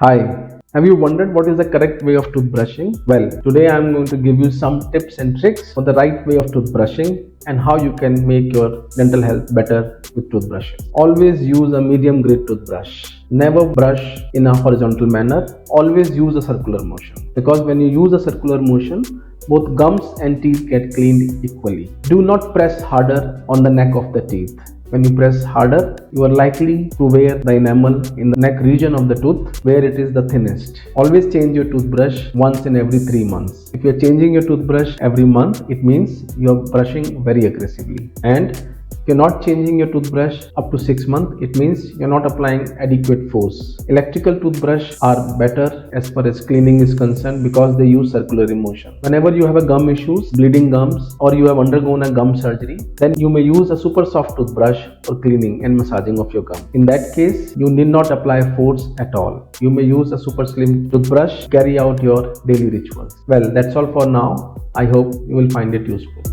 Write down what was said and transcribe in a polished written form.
Hi, have you wondered what is the correct way of toothbrushing? Well, today I am going to give you some tips and tricks for the right way of toothbrushing and how you can make your dental health better with toothbrushing. Always use a medium grade toothbrush. Never brush in a horizontal manner. Always use a circular motion because when you use a circular motion, both gums and teeth get cleaned equally. Do not press harder on the neck of the teeth. When you press harder, you are likely to wear the enamel in the neck region of the tooth where it is the thinnest. Always change your toothbrush once in every 3 months. If you are changing your toothbrush every month, it means you are brushing very aggressively. And if you're not changing your toothbrush up to 6 months, it means you're not applying adequate force. Electrical toothbrush are better as far as cleaning is concerned because they use circular motion. Whenever you have a gum issues, bleeding gums, or you have undergone a gum surgery, then you may use a super soft toothbrush for cleaning and massaging of your gum. In that case, you need not apply force at all. You may use a super slim toothbrush to carry out your daily rituals. Well, that's all for now. I hope you will find it useful.